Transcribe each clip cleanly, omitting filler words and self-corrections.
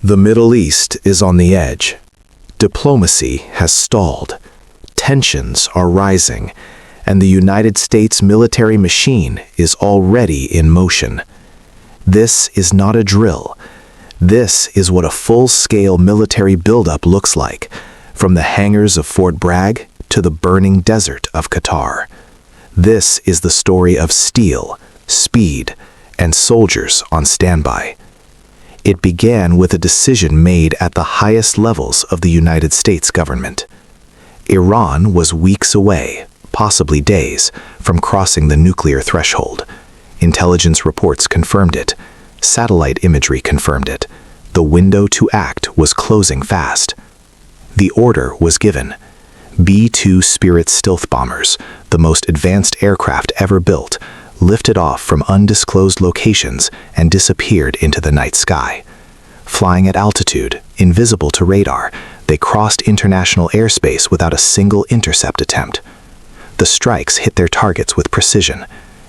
The Middle East is on the edge. Diplomacy has stalled. Tensions are rising, and the United States military machine is already in motion. This is not a drill. This is what a full-scale military buildup looks like, from the hangars of Fort Bragg to the burning desert of Qatar. This is the story of steel, speed, and soldiers on standby. It began with a decision made at the highest levels of the United States government. Iran was weeks away, possibly days, from crossing the nuclear threshold. Intelligence reports confirmed it. Satellite imagery confirmed it. The window to act was closing fast. The order was given. B-2 Spirit stealth bombers, the most advanced aircraft ever built, lifted off from undisclosed locations and disappeared into the night sky. Flying at altitude, invisible to radar, they crossed international airspace without a single intercept attempt. The strikes hit their targets with precision.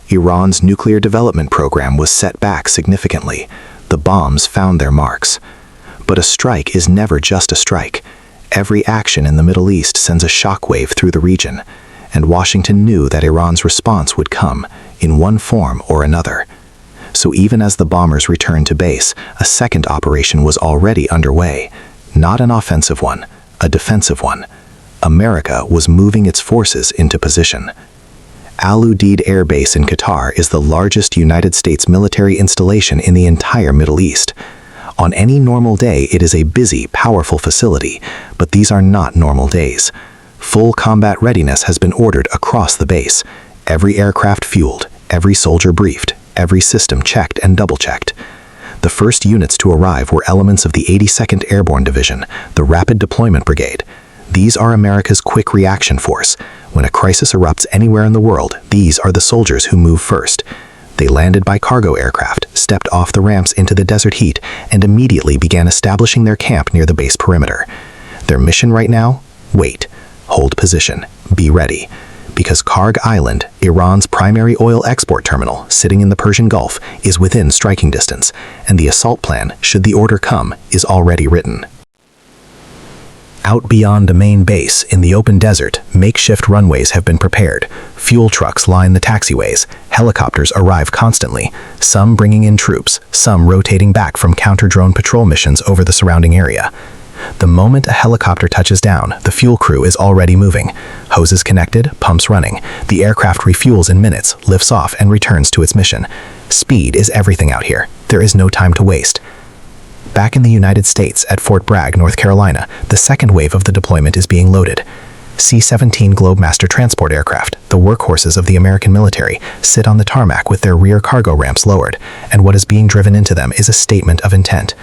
Iran's nuclear development program was set back significantly. The bombs found their marks. But a strike is never just a strike. Every action in the Middle East sends a shockwave through the region, and Washington knew that Iran's response would come, in one form or another. So even as the bombers returned to base, a second operation was already underway. Not an offensive one, a defensive one. America was moving its forces into position. Al Udeid Air Base in Qatar is the largest United States military installation in the entire Middle East. On any normal day, it is a busy, powerful facility, but these are not normal days. Full combat readiness has been ordered across the base. Every aircraft fueled, every soldier briefed, every system checked and double-checked. The first units to arrive were elements of the 82nd Airborne Division, the Rapid Deployment Brigade. These are America's quick reaction force. When a crisis erupts anywhere in the world, these are the soldiers who move first. They landed by cargo aircraft, stepped off the ramps into the desert heat, and immediately began establishing their camp near the base perimeter. Their mission right now? Wait. Hold position. Be ready. Because Kharg Island, Iran's primary oil export terminal, sitting in the Persian Gulf, is within striking distance, and the assault plan, should the order come, is already written. Out beyond the main base, in the open desert, makeshift runways have been prepared. Fuel trucks line the taxiways. Helicopters arrive constantly, some bringing in troops, some rotating back from counter-drone patrol missions over the surrounding area. The moment a helicopter touches down, the fuel crew is already moving. Hoses connected, pumps running. The aircraft refuels in minutes, lifts off, and returns to its mission. Speed is everything out here. There is no time to waste. Back in the United States, at Fort Bragg, North Carolina, the second wave of the deployment is being loaded. C-17 Globemaster transport aircraft, the workhorses of the American military, sit on the tarmac with their rear cargo ramps lowered, and what is being driven into them is a statement of intent.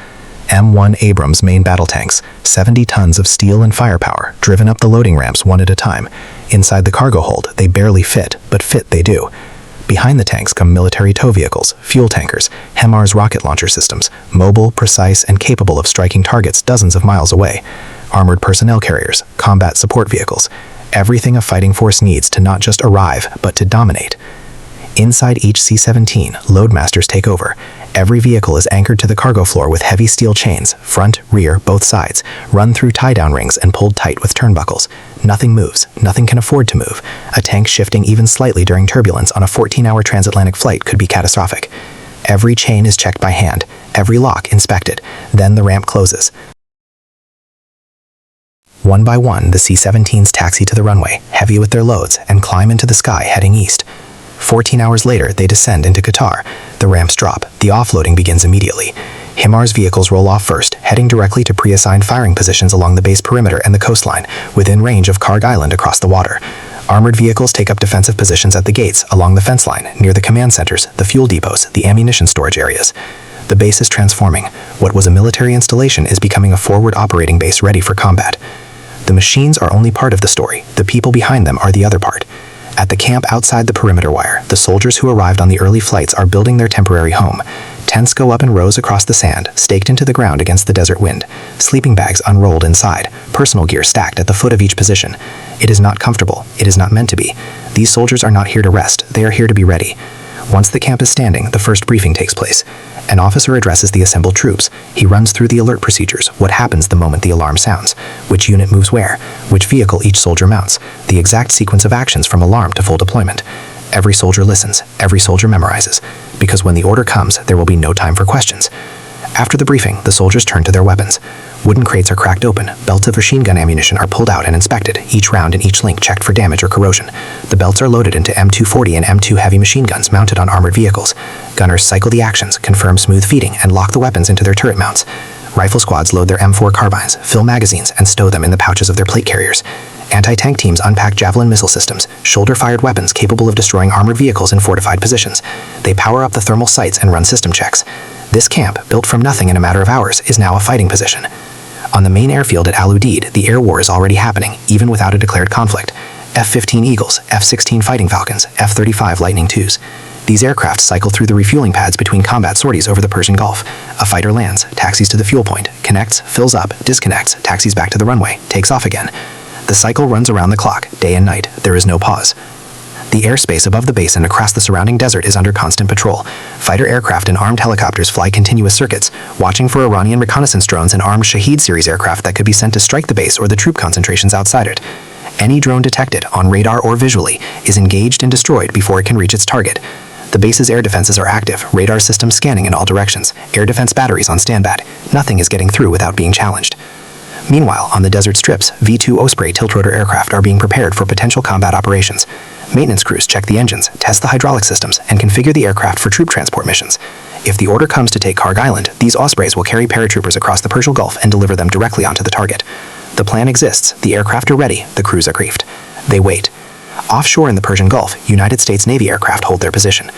M1 Abrams main battle tanks, 70 tons of steel and firepower, driven up the loading ramps one at a time. Inside the cargo hold, they barely fit, but fit they do. Behind the tanks come military tow vehicles, fuel tankers, HIMARS rocket launcher systems, mobile, precise, and capable of striking targets dozens of miles away. Armored personnel carriers, combat support vehicles. Everything a fighting force needs to not just arrive, but to dominate. Inside each C-17, loadmasters take over. Every vehicle is anchored to the cargo floor with heavy steel chains, front, rear, both sides, run through tie-down rings and pulled tight with turnbuckles. Nothing moves. Nothing can afford to move. A tank shifting even slightly during turbulence on a 14-hour transatlantic flight could be catastrophic. Every chain is checked by hand, every lock inspected. Then the ramp closes. One by one, the C-17s taxi to the runway, heavy with their loads, and climb into the sky heading east. 14 hours later, they descend into Qatar. The ramps drop. The offloading begins immediately. HIMARS vehicles roll off first, heading directly to pre-assigned firing positions along the base perimeter and the coastline, within range of Kharg Island across the water. Armored vehicles take up defensive positions at the gates, along the fence line, near the command centers, the fuel depots, the ammunition storage areas. The base is transforming. What was a military installation is becoming a forward operating base ready for combat. The machines are only part of the story. The people behind them are the other part. At the camp outside the perimeter wire, the soldiers who arrived on the early flights are building their temporary home. Tents go up in rows across the sand, staked into the ground against the desert wind. Sleeping bags unrolled inside, personal gear stacked at the foot of each position. It is not comfortable. It is not meant to be. These soldiers are not here to rest. They are here to be ready. Once the camp is standing, the first briefing takes place. An officer addresses the assembled troops. He runs through the alert procedures, what happens the moment the alarm sounds, which unit moves where, which vehicle each soldier mounts, the exact sequence of actions from alarm to full deployment. Every soldier listens, every soldier memorizes, because when the order comes, there will be no time for questions. After the briefing, the soldiers turn to their weapons. Wooden crates are cracked open, belts of machine gun ammunition are pulled out and inspected, each round and each link checked for damage or corrosion. The belts are loaded into M240 and M2 heavy machine guns mounted on armored vehicles. Gunners cycle the actions, confirm smooth feeding, and lock the weapons into their turret mounts. Rifle squads load their M4 carbines, fill magazines, and stow them in the pouches of their plate carriers. Anti-tank teams unpack Javelin missile systems, shoulder-fired weapons capable of destroying armored vehicles in fortified positions. They power up the thermal sights and run system checks. This camp, built from nothing in a matter of hours, is now a fighting position. On the main airfield at Al Udeid, the air war is already happening, even without a declared conflict. F-15 Eagles, F-16 Fighting Falcons, F-35 Lightning IIs. These aircraft cycle through the refueling pads between combat sorties over the Persian Gulf. A fighter lands, taxis to the fuel point, connects, fills up, disconnects, taxis back to the runway, takes off again. The cycle runs around the clock, day and night. There is no pause. The airspace above the base and across the surrounding desert is under constant patrol. Fighter aircraft and armed helicopters fly continuous circuits, watching for Iranian reconnaissance drones and armed Shahed series aircraft that could be sent to strike the base or the troop concentrations outside it. Any drone detected, on radar or visually, is engaged and destroyed before it can reach its target. The base's air defenses are active, radar systems scanning in all directions, air defense batteries on standby. Nothing is getting through without being challenged. Meanwhile, on the desert strips, V-2 Osprey tiltrotor aircraft are being prepared for potential combat operations. Maintenance crews check the engines, test the hydraulic systems, and configure the aircraft for troop transport missions. If the order comes to take Kharg Island, these Ospreys will carry paratroopers across the Persian Gulf and deliver them directly onto the target. The plan exists, the aircraft are ready, the crews are briefed. They wait. Offshore in the Persian Gulf, United States Navy aircraft hold their position.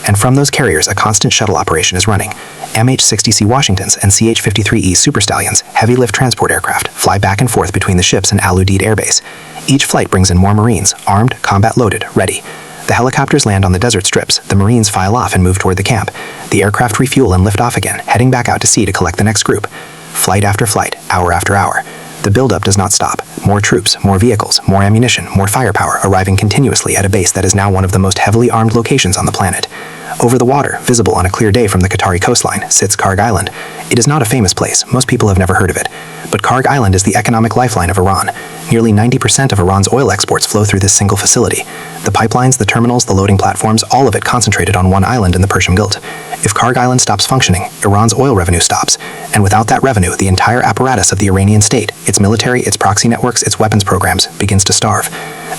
And from those carriers, a constant shuttle operation is running. MH-60C Washingtons and CH-53E Super Stallions, heavy lift transport aircraft, fly back and forth between the ships and Al Udeid Air Base. Each flight brings in more Marines, armed, combat loaded, ready. The helicopters land on the desert strips, the Marines file off and move toward the camp. The aircraft refuel and lift off again, heading back out to sea to collect the next group. Flight after flight, hour after hour. The buildup does not stop. More troops, more vehicles, more ammunition, more firepower arriving continuously at a base that is now one of the most heavily armed locations on the planet. Over the water, visible on a clear day from the Qatari coastline, sits Kharg Island. It is not a famous place, most people have never heard of it. But Kharg Island is the economic lifeline of Iran. Nearly 90% of Iran's oil exports flow through this single facility. The pipelines, the terminals, the loading platforms, all of it concentrated on one island in the Persian Gulf. If Kharg Island stops functioning, Iran's oil revenue stops. And without that revenue, the entire apparatus of the Iranian state, its military, its proxy networks, its weapons programs, begins to starve.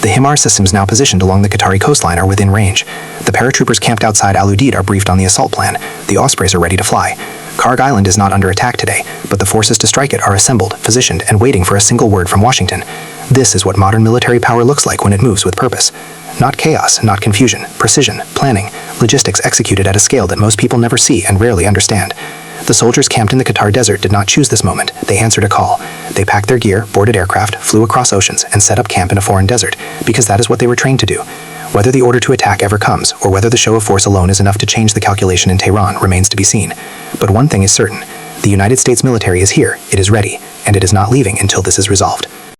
The HIMARS systems now positioned along the Qatari coastline are within range. The paratroopers camped outside Al Udeid are briefed on the assault plan. The Ospreys are ready to fly. Kharg Island is not under attack today, but the forces to strike it are assembled, positioned, and waiting for a single word from Washington. This is what modern military power looks like when it moves with purpose. Not chaos, not confusion, precision, planning, logistics executed at a scale that most people never see and rarely understand. The soldiers camped in the Qatar desert did not choose this moment. They answered a call. They packed their gear, boarded aircraft, flew across oceans, and set up camp in a foreign desert, because that is what they were trained to do. Whether the order to attack ever comes, or whether the show of force alone is enough to change the calculation in Tehran, remains to be seen. But one thing is certain. The United States military is here, it is ready, and it is not leaving until this is resolved.